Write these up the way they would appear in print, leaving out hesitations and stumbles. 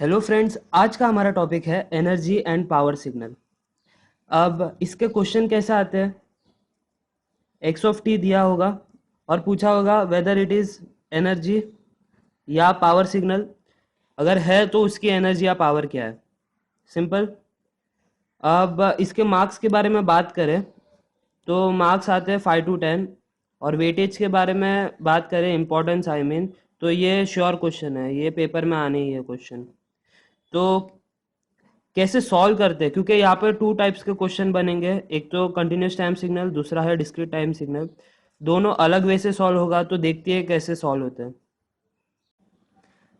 Hello friends, आज का हमारा टॉपिक है एनर्जी एंड पावर सिग्नल। अब इसके क्वेश्चन कैसे आते हैं? एक्स ऑफ टी दिया होगा और पूछा होगा वेदर इट इज एनर्जी या पावर सिग्नल। अगर है तो उसकी एनर्जी या पावर क्या है। सिंपल। अब इसके मार्क्स के बारे में बात करें तो मार्क्स आते हैं 5 to 10। और वेटेज के बारे में बात करें, इम्पोर्टेंस आई मीन, तो ये श्योर क्वेश्चन है, ये पेपर में आने ही है क्वेश्चन। तो कैसे सॉल्व करते हैं, क्योंकि यहाँ पर टू टाइप्स के क्वेश्चन बनेंगे, एक तो कंटिन्यूस टाइम सिग्नल, दूसरा है डिस्क्रीट टाइम सिग्नल। दोनों अलग वे से सॉल्व होगा, तो देखते हैं कैसे सॉल्व होते हैं।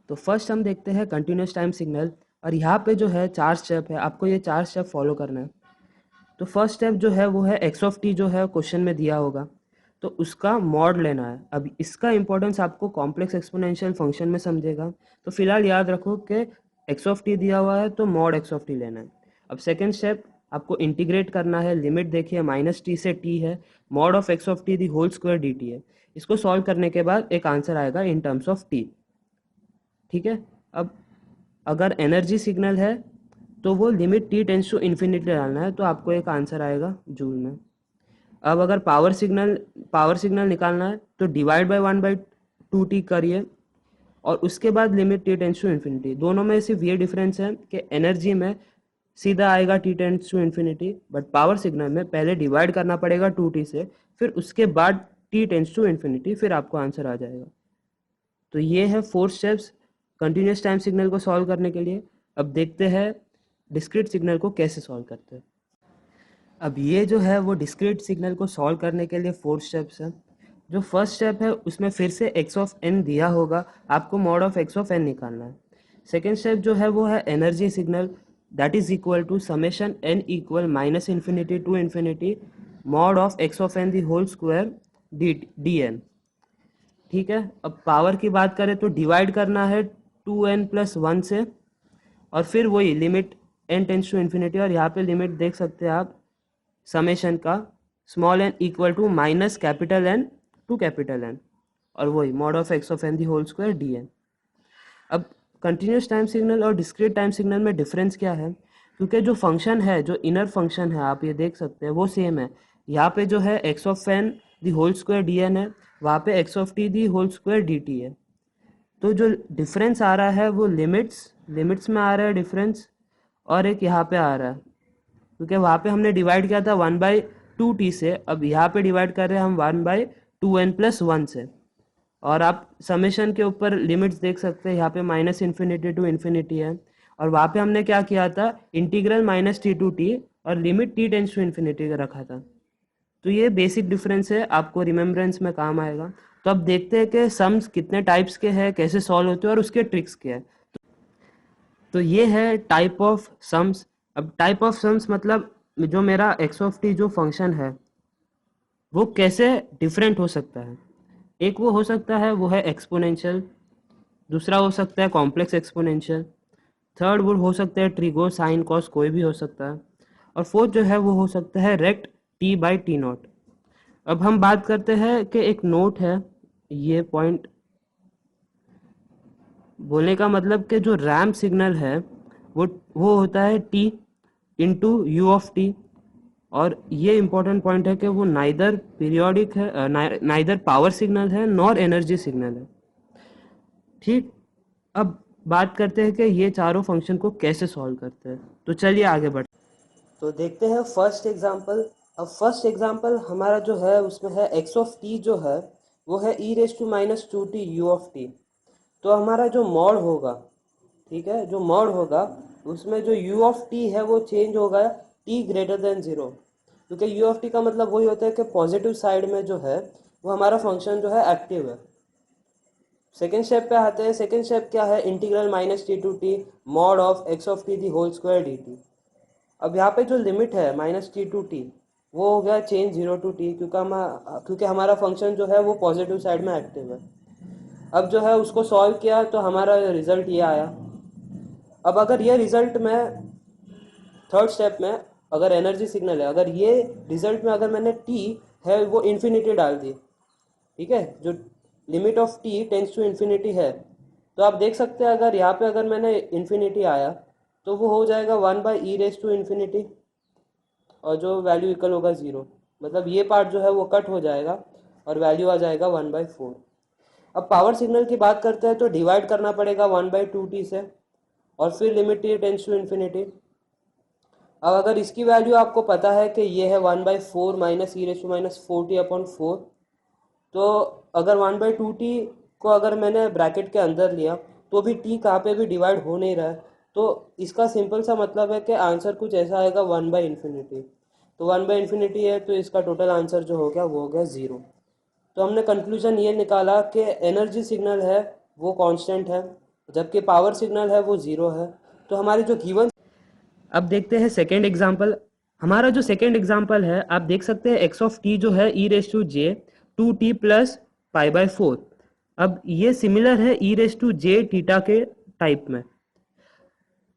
तो फर्स्ट हम देखते हैं कंटिन्यूस टाइम सिग्नल, और यहाँ पे जो है 4 स्टेप है, आपको ये 4 स्टेप फॉलो करना है। तो फर्स्ट स्टेप जो है वो है एक्स ऑफ टी, जो है क्वेश्चन में दिया होगा, तो उसका मॉड लेना है। अब इसका इंपॉर्टेंस आपको कॉम्प्लेक्स एक्सपोनेंशियल फंक्शन में समझेगा। तो फिलहाल याद रखो कि एक्स ऑफ टी दिया हुआ है तो मॉड एक्स ऑफ टी लेना है। अब सेकेंड स्टेप आपको इंटीग्रेट करना है। लिमिट देखिए माइनस टी से टी है, mod of x of t the whole square d t है। इसको सॉल्व करने के बाद एक आंसर आएगा इन टर्म्स ऑफ टी। ठीक है। अब अगर एनर्जी सिग्नल है तो वो limit t tends to infinity डालना है, तो आपको एक आंसर आएगा जूल में। अब अगर पावर सिग्नल निकालना है तो डिवाइड बाय 1/2t करिए, और उसके बाद limit t tends to infinity. दोनों में सिर्फ ये डिफरेंस है कि एनर्जी में सीधा आएगा t tends to infinity, but power signal में पहले डिवाइड करना पड़ेगा 2t से, फिर उसके बाद टी टेंस टू इन्फिनिटी, फिर आपको आंसर आ जाएगा। तो ये है 4 स्टेप्स कंटिन्यूस टाइम सिग्नल को सॉल्व करने के लिए। अब देखते हैं डिस्क्रीट सिग्नल को कैसे सॉल्व करते हैं। अब ये जो है वो डिस्क्रीट सिग्नल को सॉल्व करने के लिए 4 स्टेप्स हैं। जो फर्स्ट स्टेप है उसमें फिर से एक्स ऑफ एन दिया होगा, आपको mod of x of n निकालना है। सेकेंड स्टेप जो है वो है energy signal, that is equal to summation n equal minus infinity to infinity mod of x of n the whole square d n. ठीक है। अब पावर की बात करें तो डिवाइड करना है 2n+1 से, और फिर वही limit n tends to infinity, और यहाँ पे लिमिट देख सकते हैं आप समेशन का, small n equal to minus capital N to capital N, और वही mod of x of n the whole square d n. अब कंटिन्यूस टाइम सिग्नल और डिस्क्रीट टाइम सिग्नल में डिफरेंस क्या है? क्योंकि जो फंक्शन है, जो इनर फंक्शन है, आप ये देख सकते हैं वो सेम है। यहाँ पे जो है x of n the whole square d n है, वहाँ पे x of t the whole square d t है। तो जो डिफरेंस आ रहा है वो लिमिट्स में आ रहा है डिफरेंस, और एक यहाँ पे आ रहा है, क्योंकि वहाँ पे हमने डिवाइड किया था 1/2t से, अब यहाँ पे डिवाइड कर रहे हैं हम 1/2n+1 से। और आप समेशन के ऊपर लिमिट्स देख सकते हैं, यहाँ पे माइनस इन्फिनिटी टू इन्फिनिटी है, और वहाँ पे हमने क्या किया था, integral minus t to t और limit t tends to infinity का रखा था। तो ये बेसिक डिफरेंस है, आपको रिमेम्बरेंस में काम आएगा। तो अब देखते हैं कि सम्स कितने टाइप्स के हैं, कैसे सॉल्व होते हैं, और उसके ट्रिक्स क्या है। तो ये है टाइप ऑफ सम्स। अब टाइप ऑफ सम्स मतलब जो मेरा एक्स ऑफ टी जो फंक्शन है वो कैसे डिफरेंट हो सकता है। एक वो हो सकता है वो है एक्सपोनेंशियल, दूसरा हो सकता है कॉम्प्लेक्स एक्सपोनेंशियल, थर्ड वो हो सकता है ट्रिगो साइन कॉस, कोई भी हो सकता है, और फोर्थ जो है वो हो सकता है रेक्ट t/t0। अब हम बात करते हैं कि एक नोट है, ये पॉइंट बोलने का मतलब कि जो रैम्प सिग्नल है वो होता है t into you of T. और ये इंपॉर्टेंट पॉइंट है कि वो नाइदर पीरियोडिक है, नाइदर पावर सिग्नल है नॉर एनर्जी सिग्नल है। ठीक। अब बात करते हैं कि ये चारों फंक्शन को कैसे सॉल्व करते हैं, तो चलिए आगे बढ़ते हैं। तो देखते हैं फर्स्ट एग्जांपल। अब फर्स्ट एग्जांपल हमारा जो है उसमें है एक्स ऑफ टी जो है वो है e⁻²t u ऑफ टी। तो हमारा जो मॉड होगा, ठीक है, जो मॉड होगा उसमें जो u ऑफ टी है वो चेंज होगा t ग्रेटर देन 0, क्योंकि u ऑफ टी का मतलब वही होता है कि पॉजिटिव साइड में जो है वो हमारा फंक्शन जो है एक्टिव है। सेकेंड स्टेप पे आते हैं। सेकेंड स्टेप क्या है, integral minus t to t mod of x of t the whole square d t. अब यहाँ पे जो लिमिट है माइनस टी टू टी वो हो गया चेंज 0 to t, क्योंकि हमारा फंक्शन जो है वो पॉजिटिव साइड में एक्टिव है। अब जो है उसको सॉल्व किया तो हमारा रिजल्ट ये आया। अब अगर ये रिजल्ट में थर्ड स्टेप में अगर एनर्जी सिग्नल है, अगर ये रिजल्ट में अगर मैंने t है वो इन्फिनिटी डाल दी, ठीक है, जो limit of t tends to infinity है, तो आप देख सकते हैं अगर यहाँ पे अगर मैंने इन्फिनिटी आया तो वो हो जाएगा 1/e⁻∞, और जो वैल्यू इक्वल होगा 0, मतलब ये पार्ट जो है वो कट हो जाएगा और वैल्यू आ जाएगा 1/4। अब पावर सिग्नल की बात करते हैं तो डिवाइड करना पड़ेगा 1/2t से, और फिर limit t tends to infinity. अब अगर इसकी वैल्यू आपको पता है कि ये है 1/4 माइनस e⁻⁴t/4, तो अगर 1/2t को अगर मैंने ब्रैकेट के अंदर लिया तो भी t कहाँ पे भी डिवाइड हो नहीं रहा है, तो इसका सिंपल सा मतलब है कि आंसर कुछ ऐसा आएगा 1/∞। तो 1/∞ है तो इसका टोटल आंसर जो हो गया वो हो गया 0। तो हमने कंक्लूजन ये निकाला कि एनर्जी सिग्नल है वो कांस्टेंट है, जबकि पावर सिग्नल है वो 0 है। तो हमारी जो गिवन, अब देखते हैं सेकेंड एग्जाम्पल। हमारा जो सेकेंड एग्जाम्पल है आप देख सकते हैं एक्स ऑफ टी जो है e⁻⁴ अब ये सिमिलर है e⁻j के टाइप में।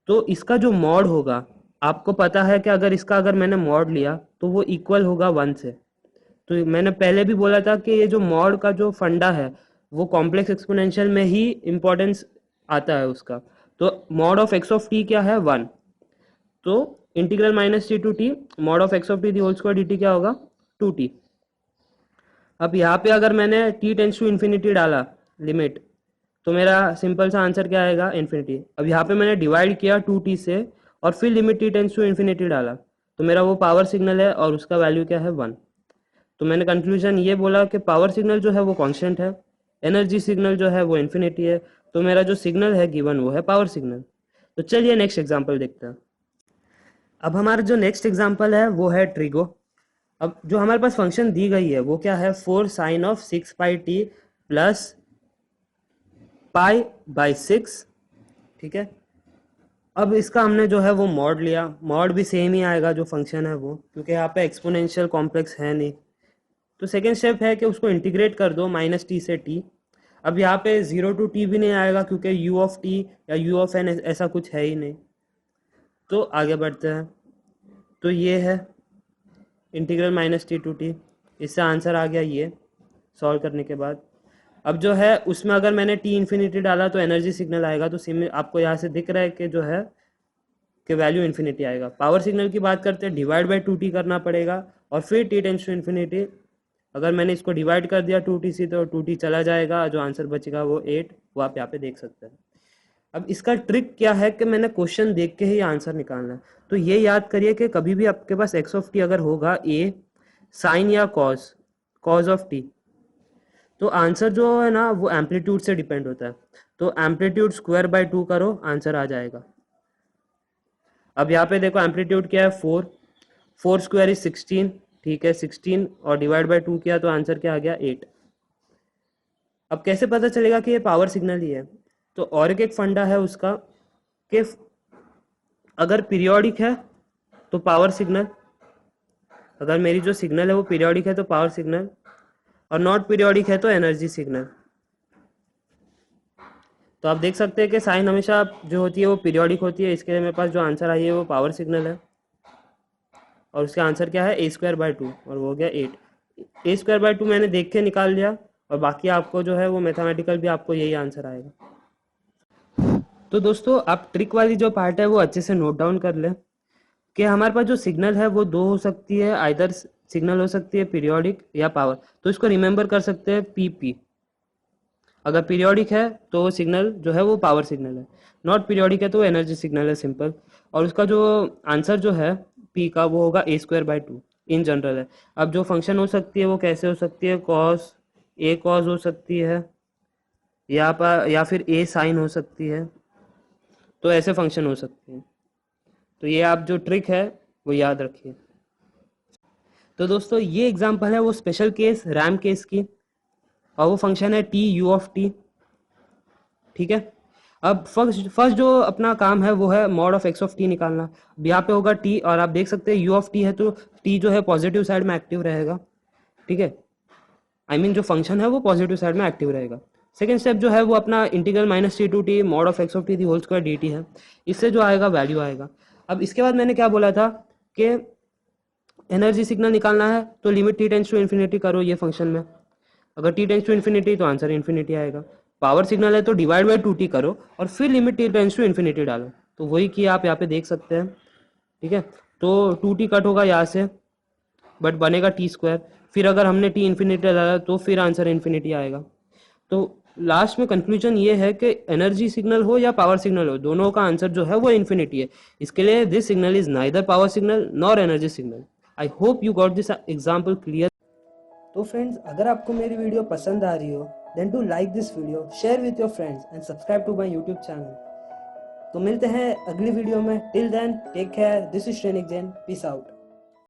तो इसका जो मॉड होगा, आपको पता है कि अगर मैंने मॉड लिया तो वो इक्वल होगा 1 से। तो मैंने पहले भी बोला था कि ये जो मॉड का जो फंडा है वो कॉम्प्लेक्स एक्सपोनेंशियल में ही इम्पोर्टेंस आता है उसका। तो mod of x of t क्या है 1, तो integral -t to t mod of x of t the whole square dt क्या होगा 2t। अब यहाँ पे अगर मैंने t टेंस टू इन्फिनिटी डाला लिमिट, तो मेरा सिंपल सा आंसर क्या आएगा इन्फिनिटी। अब यहाँ पे मैंने डिवाइड किया 2t से और फिर limit t tends to infinity डाला, तो मेरा वो पावर सिग्नल है और उसका वैल्यू क्या है 1। तो मैंने कंक्लूजन ये बोला कि पावर सिग्नल जो है वो कांस्टेंट है, एनर्जी सिग्नल जो है वो इन्फिनिटी है। तो मेरा जो सिग्नल है गिवन वो है पावर सिग्नल। तो चलिए नेक्स्ट एग्जांपल देखते हैं। अब हमारा जो नेक्स्ट एग्जांपल है वो है ट्रिगो। अब जो हमारे पास फंक्शन दी गई है वो क्या है 4 sin of 6πt प्लस π/6, ठीक है। अब इसका हमने जो है वो मॉड लिया, मॉड भी सेम ही आएगा जो फंक्शन है वो, क्योंकि यहाँ पे एक्सपोनेंशियल कॉम्प्लेक्स है नहीं। तो सेकेंड स्टेप है कि उसको इंटीग्रेट कर दो -t से t। अब यहाँ पे 0 to t भी नहीं आएगा क्योंकि u ऑफ t या u ऑफ n ऐसा कुछ है ही नहीं। तो आगे बढ़ते हैं। तो ये है इंटीग्रल -t to t, इससे आंसर आ गया ये सॉल्व करने के बाद। अब जो है उसमें अगर मैंने t इन्फिनिटी डाला तो एनर्जी सिग्नल आएगा। तो आपको यहाँ से दिख रहा है कि जो है कि वैल्यू इन्फिनिटी आएगा। पावर सिग्नल की बात करते हैं, डिवाइड बाई 2t करना पड़ेगा और फिर t टेंस टू इन्फिनिटी। अगर मैंने इसको डिवाइड कर दिया 2t से तो 2t चला जाएगा, जो आंसर बचेगा वो 8, वो आप यहाँ पे देख सकते हैं। अब इसका ट्रिक क्या है कि मैंने क्वेश्चन देख के ही आंसर निकालना है। तो ये याद करिए कि कभी भी आपके पास एक्स ऑफ टी अगर होगा ए साइन या कॉज ऑफ टी, तो आंसर जो है ना वो एम्पलीट्यूड से डिपेंड होता है। तो एम्पलीट्यूड स्क्वायर बाय 2 करो, आंसर आ जाएगा। अब यहाँ पे देखो एम्पलीट्यूड क्या है 4 स्क्वायर इज 16, ठीक है 16, और डिवाइड बाय 2 किया तो आंसर क्या आ गया 8। अब कैसे पता चलेगा कि ये पावर सिग्नल ही है? तो और एक फंडा है उसका कि अगर पीरियोडिक है तो पावर सिग्नल, अगर मेरी जो सिग्नल है वो पीरियोडिक है तो पावर सिग्नल, और नॉट पीरियोडिक है तो एनर्जी सिग्नल। तो आप देख सकते हैं कि साइन हमेशा जो होती है वो पीरियोडिक होती है। इसके लिए मेरे पास जो आंसर आई है वो पावर सिग्नल है, और उसका आंसर क्या है a²/2, और वो हो गया 8। a²/2 मैंने देख के निकाल लिया, और बाकी आपको जो है वो मैथमेटिकल भी आपको यही आंसर आएगा। तो दोस्तों आप ट्रिक वाली जो पार्ट है वो अच्छे से नोट डाउन कर लें कि हमारे पास जो सिग्नल है वो दो हो सकती है, आइदर सिग्नल हो सकती है पीरियोडिक या पावर। तो इसको रिमेंबर कर सकते हैं PP। अगर पीरियोडिक है तो वो सिग्नल जो है वो पावर सिग्नल है, नॉट पीरियोडिक है तो वो एनर्जी सिग्नल है, सिंपल। और उसका जो आंसर जो है P का वो होगा a²/2 इन जनरल है। अब जो फंक्शन हो सकती है वो कैसे हो सकती है, cos हो सकती है, या फिर a साइन हो सकती है। तो ऐसे फंक्शन हो सकते हैं। तो ये आप जो ट्रिक है वो याद रखिए। तो दोस्तों ये एग्जांपल है वो स्पेशल केस रैम केस की, और वो फंक्शन है u ऑफ t, ठीक है। अब फर्स्ट जो अपना काम है वो है mod of x of T निकालना। अब यहाँ पे होगा t, और आप देख सकते हैं u ऑफ t है तो t जो है पॉजिटिव साइड में एक्टिव रहेगा, ठीक है। जो फंक्शन है वो पॉजिटिव साइड में एक्टिव रहेगा। सेकेंड स्टेप जो है वो अपना integral -t to t mod of x of t the whole square dt है। इससे जो आएगा वैल्यू आएगा। अब इसके बाद मैंने क्या बोला था कि एनर्जी सिग्नल निकालना है तो limit t tends to infinity करो ये फंक्शन में। अगर t टेंस टू इन्फिनिटी तो आंसर इन्फिनिटी आएगा। पावर सिग्नल है तो डिवाइड बाई 2t करो और फिर limit t tends to infinity डालो। तो वही किया आप यहाँ पे देख सकते हैं, ठीक है। तो 2t कट होगा यहाँ से, बट बनेगा टी स्क्वायर। फिर अगर हमने टी इन्फिनिटी डाला तो फिर आंसर इन्फिनिटी आएगा। तो लास्ट में कंक्लूजन ये है कि एनर्जी सिग्नल हो या पावर सिग्नल हो, दोनों का आंसर जो है वो इन्फिनिटी है। इसके लिए this signal is neither power signal nor energy signal. I hope you got this example clear. तो फ्रेंड्स, अगर आपको मेरी वीडियो पसंद आ रही हो then to like this video, share with your friends and subscribe to my YouTube channel. तो मिलते हैं अगली वीडियो में। Till then take care, this is Shrenik Jain, peace out.